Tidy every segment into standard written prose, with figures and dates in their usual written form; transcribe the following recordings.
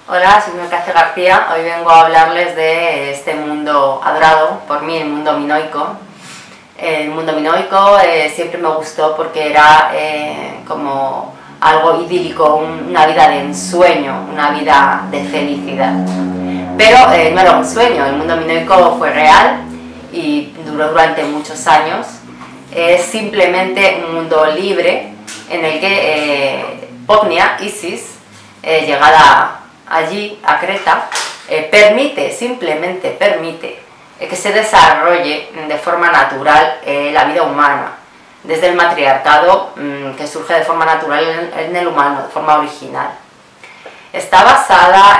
Hola, soy Melcacia García. Hoy vengo a hablarles de este mundo adorado por mí, el mundo minoico. El mundo minoico siempre me gustó porque era como algo idílico, una vida de ensueño, una vida de felicidad. Pero no era un sueño, el mundo minoico fue real y duró durante muchos años. Es simplemente un mundo libre en el que Pognia, Isis, llegada allí, a Creta, simplemente permite que se desarrolle de forma natural la vida humana, desde el matriarcado que surge de forma natural en el humano, de forma original. Está basada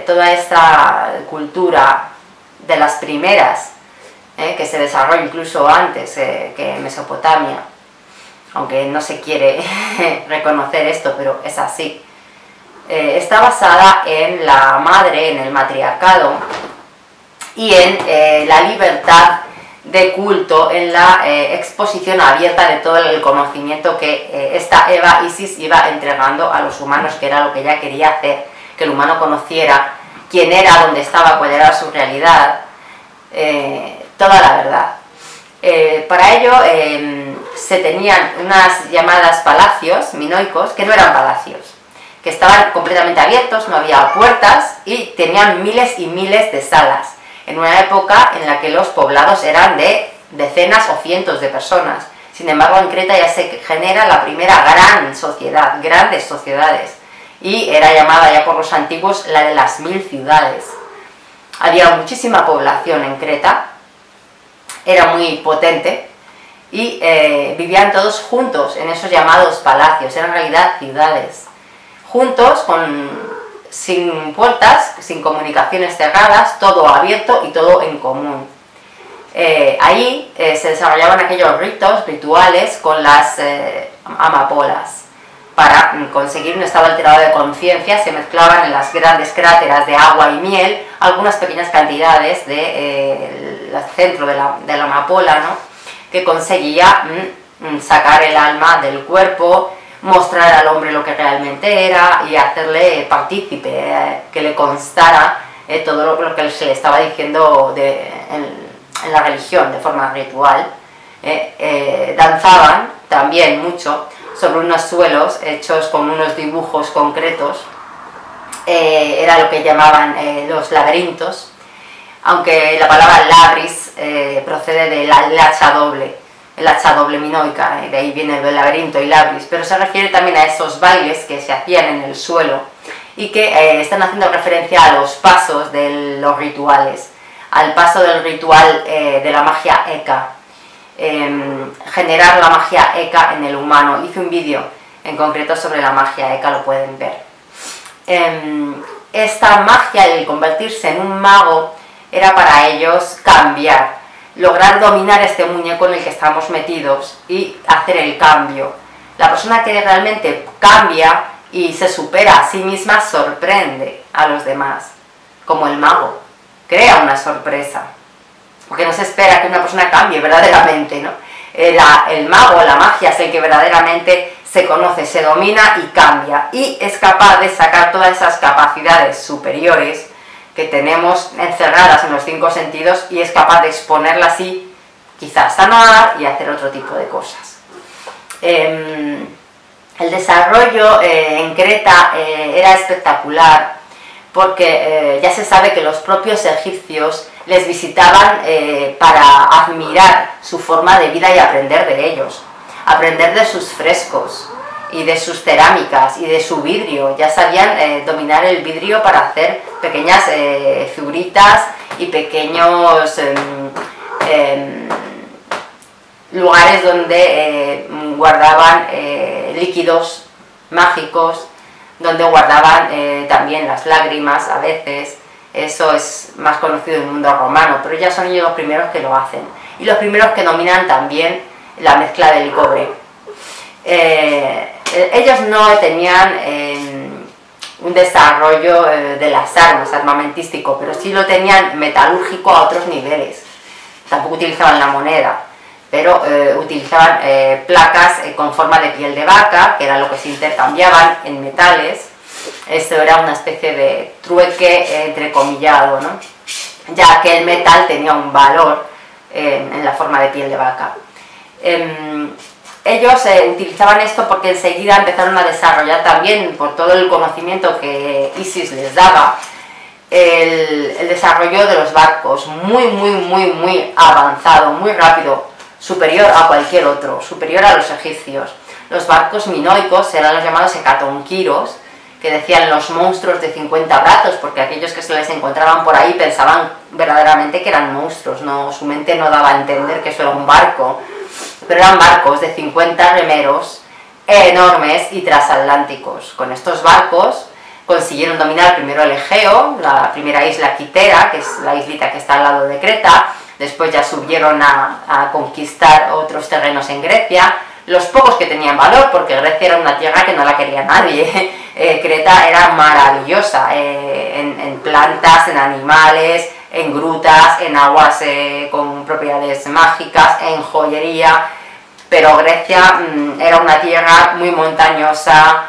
toda esta cultura de las primeras, que se desarrolla incluso antes que Mesopotamia, aunque no se quiere reconocer esto, pero es así. Está basada en la madre, en el matriarcado y en la libertad de culto, en la exposición abierta de todo el conocimiento que esta Eva Isis iba entregando a los humanos, que era lo que ella quería hacer, que el humano conociera quién era, dónde estaba, cuál era su realidad, toda la verdad. Para ello se tenían unas llamadas palacios minoicos, que no eran palacios, que estaban completamente abiertos, no había puertas y tenían miles y miles de salas, en una época en la que los poblados eran de decenas o cientos de personas. Sin embargo, en Creta ya se genera la primera gran sociedad, grandes sociedades, y era llamada ya por los antiguos la de las 1000 ciudades. Había muchísima población en Creta, era muy potente, y vivían todos juntos en esos llamados palacios, eran en realidad ciudades, juntos, sin puertas, sin comunicaciones cerradas, todo abierto y todo en común. Ahí se desarrollaban aquellos rituales con las amapolas. Para conseguir un estado alterado de conciencia se mezclaban en las grandes cráteras de agua y miel algunas pequeñas cantidades del centro de la amapola, ¿no?, que conseguía sacar el alma del cuerpo, mostrar al hombre lo que realmente era y hacerle partícipe, que le constara todo lo que se le estaba diciendo en la religión de forma ritual. Danzaban también mucho sobre unos suelos hechos con unos dibujos concretos, era lo que llamaban los laberintos, aunque la palabra labris procede del hacha doble, el hacha doble minoica, de ahí viene el laberinto y labris, pero se refiere también a esos bailes que se hacían en el suelo y que están haciendo referencia a los pasos de los rituales, al paso del ritual de la magia Eka, generar la magia Eka en el humano. Hice un vídeo en concreto sobre la magia Eka, lo pueden ver. Esta magia, el convertirse en un mago, era para ellos cambiar, lograr dominar este muñeco en el que estamos metidos y hacer el cambio. La persona que realmente cambia y se supera a sí misma sorprende a los demás, como el mago, crea una sorpresa, porque no se espera que una persona cambie verdaderamente, ¿no? El mago, la magia, es el que verdaderamente se conoce, se domina y cambia, y es capaz de sacar todas esas capacidades superiores que tenemos encerradas en los 5 sentidos, y es capaz de exponerlas así, quizás sanar y hacer otro tipo de cosas. El desarrollo en Creta era espectacular, porque ya se sabe que los propios egipcios les visitaban para admirar su forma de vida y aprender de ellos, aprender de sus frescos y de sus cerámicas y de su vidrio. Ya sabían dominar el vidrio para hacer pequeñas figuritas y pequeños lugares donde guardaban líquidos mágicos, donde guardaban también las lágrimas a veces. Eso es más conocido en el mundo romano, pero ya son ellos los primeros que lo hacen y los primeros que dominan también la mezcla del cobre. Ellos no tenían un desarrollo de las armas armamentístico, pero sí lo tenían metalúrgico a otros niveles. Tampoco utilizaban la moneda, pero utilizaban placas con forma de piel de vaca, que era lo que se intercambiaban en metales, Esto era una especie de trueque entrecomillado, ¿no? Ya que el metal tenía un valor en la forma de piel de vaca. Ellos utilizaban esto porque enseguida empezaron a desarrollar también, por todo el conocimiento que Isis les daba, el desarrollo de los barcos, muy avanzado, muy rápido, superior a cualquier otro, superior a los egipcios. Los barcos minoicos eran los llamados hecatonquiros, que decían los monstruos de 50 brazos, porque aquellos que se les encontraban por ahí pensaban verdaderamente que eran monstruos, no, su mente no daba a entender que eso era un barco, pero eran barcos de 50 remeros enormes y transatlánticos. Con estos barcos consiguieron dominar primero el Egeo, la primera isla Quitera, que es la islita que está al lado de Creta. Después ya subieron a conquistar otros terrenos en Grecia, los pocos que tenían valor, porque Grecia era una tierra que no la quería nadie. Creta era maravillosa en plantas, en animales, en grutas, en aguas con propiedades mágicas, en joyería, pero Grecia era una tierra muy montañosa,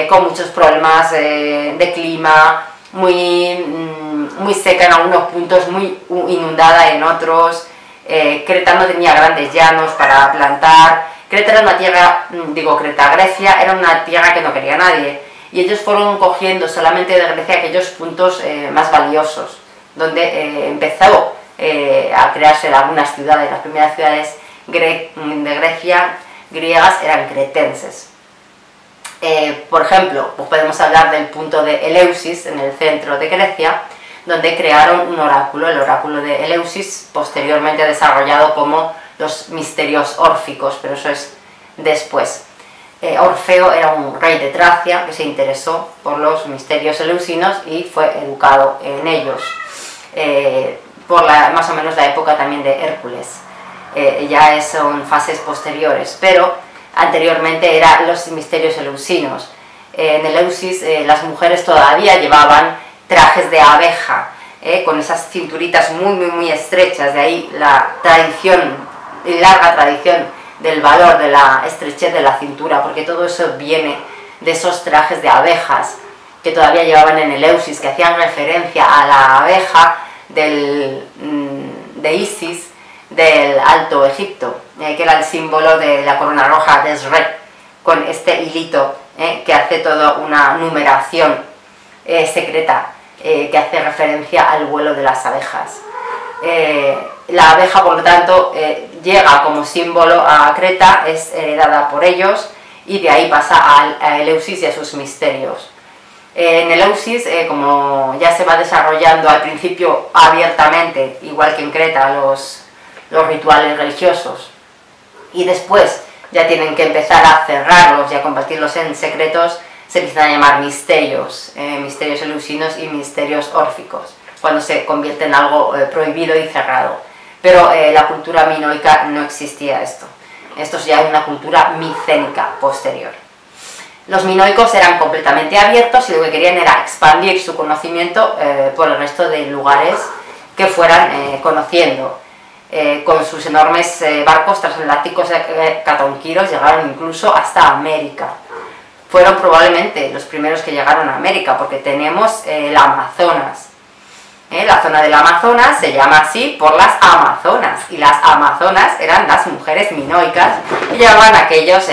con muchos problemas de clima, muy seca en algunos puntos, muy inundada en otros. Creta no tenía grandes llanos para plantar. Creta era una tierra, Grecia era una tierra que no quería nadie, y ellos fueron cogiendo solamente de Grecia aquellos puntos más valiosos, donde empezó a crearse algunas ciudades. Las primeras ciudades de Grecia griegas eran cretenses. Por ejemplo, pues podemos hablar del punto de Eleusis, en el centro de Grecia, donde crearon un oráculo, el oráculo de Eleusis, posteriormente desarrollado como los misterios órficos, pero eso es después. Orfeo era un rey de Tracia que se interesó por los misterios eleusinos y fue educado en ellos, por más o menos la época también de Hércules. Ya son fases posteriores, pero anteriormente eran los misterios eleusinos. En Eleusis las mujeres todavía llevaban trajes de abeja, con esas cinturitas muy estrechas, de ahí la tradición, larga tradición del valor de la estrechez de la cintura, porque todo eso viene de esos trajes de abejas que todavía llevaban en Eleusis, que hacían referencia a la abeja de Isis del Alto Egipto, que era el símbolo de la corona roja de Esret, con este hilito que hace toda una numeración secreta que hace referencia al vuelo de las abejas. La abeja, por lo tanto, llega como símbolo a Creta, es heredada por ellos, y de ahí pasa a Eleusis y a sus misterios. En Eleusis, como ya se va desarrollando al principio abiertamente, igual que en Creta, los rituales religiosos, y después ya tienen que empezar a cerrarlos y a convertirlos en secretos, se empiezan a llamar misterios, misterios eleusinos y misterios órficos, cuando se convierte en algo prohibido y cerrado. Pero la cultura minoica no existía esto. Esto ya es una cultura micénica posterior. Los minoicos eran completamente abiertos y lo que querían era expandir su conocimiento por el resto de lugares que fueran conociendo. Con sus enormes barcos transatlánticos hecatonquiros llegaron incluso hasta América. Fueron probablemente los primeros que llegaron a América, porque tenemos el Amazonas. La zona del Amazonas se llama así por las amazonas, y las amazonas eran las mujeres minoicas y llevaban aquellos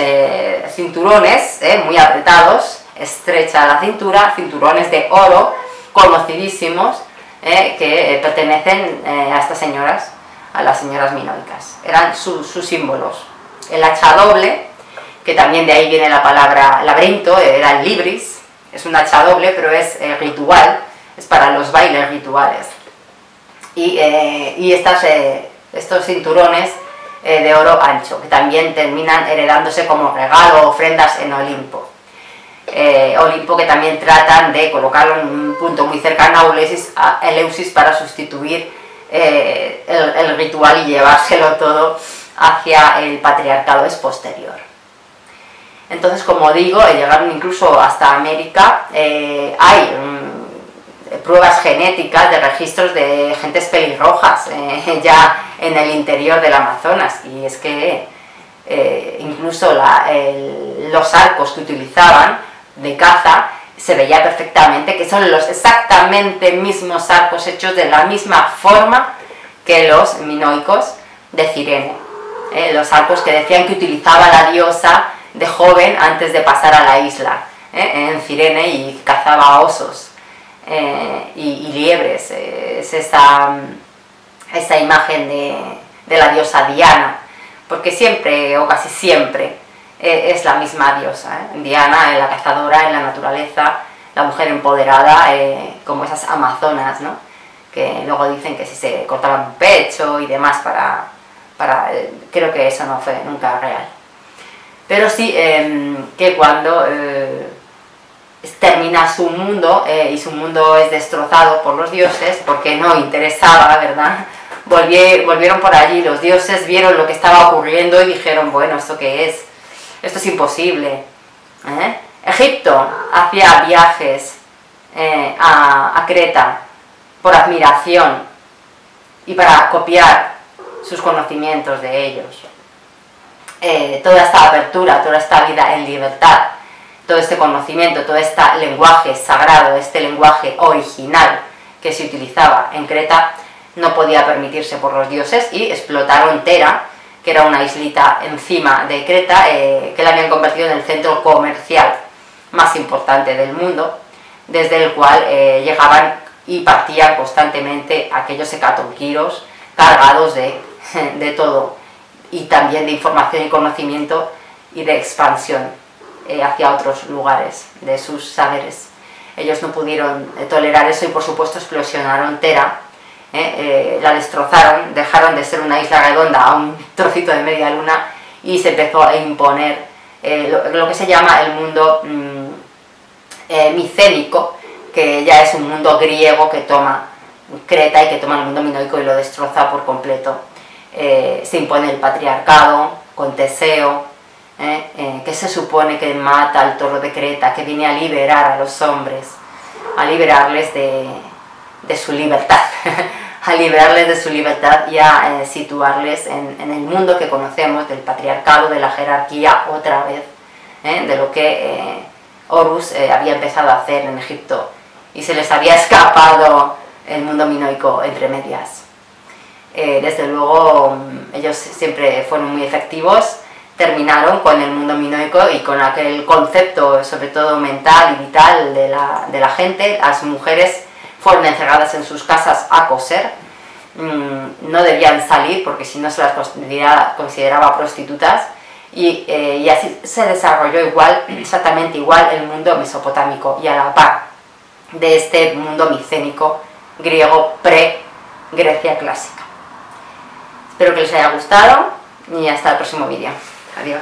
cinturones muy apretados, estrecha la cintura, cinturones de oro conocidísimos, que pertenecen a estas señoras, a las señoras minoicas. Eran sus símbolos. El hacha doble, que también de ahí viene la palabra laberinto, era el libris, es un hacha doble, pero es ritual, es para los bailes rituales. Y estos cinturones de oro ancho, que también terminan heredándose como regalo o ofrendas en Olimpo. Olimpo, que también tratan de colocarlo en un punto muy cercano a Eleusis para sustituir el ritual y llevárselo todo hacia el patriarcado es posterior. Entonces, como digo, llegaron incluso hasta América. Hay pruebas genéticas de registros de gentes pelirrojas ya en el interior del Amazonas, y es que incluso los arcos que utilizaban de caza se veía perfectamente que son los exactamente mismos arcos hechos de la misma forma que los minoicos de Cirene. Los arcos que decían que utilizaba la diosa de joven antes de pasar a la isla, en Cirene, y cazaba osos y liebres. Es esa imagen de la diosa Diana, porque siempre o casi siempre es la misma diosa, Diana, la cazadora en la naturaleza, la mujer empoderada, como esas amazonas, ¿no? Que luego dicen que si se cortaban un pecho y demás creo que eso no fue nunca real. Pero sí que cuando termina su mundo y su mundo es destrozado por los dioses, porque no interesaba, ¿verdad? Volvieron por allí, los dioses vieron lo que estaba ocurriendo y dijeron, bueno, ¿esto qué es? Esto es imposible. Egipto hacía viajes a Creta por admiración y para copiar sus conocimientos de ellos. Toda esta apertura, toda esta vida en libertad, todo este conocimiento, todo este lenguaje sagrado, este lenguaje original que se utilizaba en Creta, no podía permitirse por los dioses y explotaron Tera, que era una islita encima de Creta, que la habían convertido en el centro comercial más importante del mundo, desde el cual llegaban y partían constantemente aquellos hecatonquiros cargados de todo, y también de información y conocimiento y de expansión hacia otros lugares de sus saberes. Ellos no pudieron tolerar eso y por supuesto explosionaron Tera, la destrozaron, dejaron de ser una isla redonda a un trocito de media luna y se empezó a imponer lo que se llama el mundo micénico, que ya es un mundo griego que toma Creta y que toma el mundo minoico y lo destroza por completo. Se impone el patriarcado con Teseo, que se supone que mata al toro de Creta, que viene a liberar a los hombres, a liberarles de su libertad, a liberarles de su libertad y a situarles en el mundo que conocemos, del patriarcado, de la jerarquía otra vez, de lo que Horus había empezado a hacer en Egipto y se les había escapado el mundo minoico entre medias. Desde luego ellos siempre fueron muy efectivos, terminaron con el mundo minoico y con aquel concepto sobre todo mental y vital de la gente. Las mujeres fueron encerradas en sus casas a coser, no debían salir porque si no se las consideraba prostitutas, y así se desarrolló exactamente igual el mundo mesopotámico, y a la par de este mundo micénico griego pre-Grecia clásica. Espero que les haya gustado y hasta el próximo vídeo. Adiós.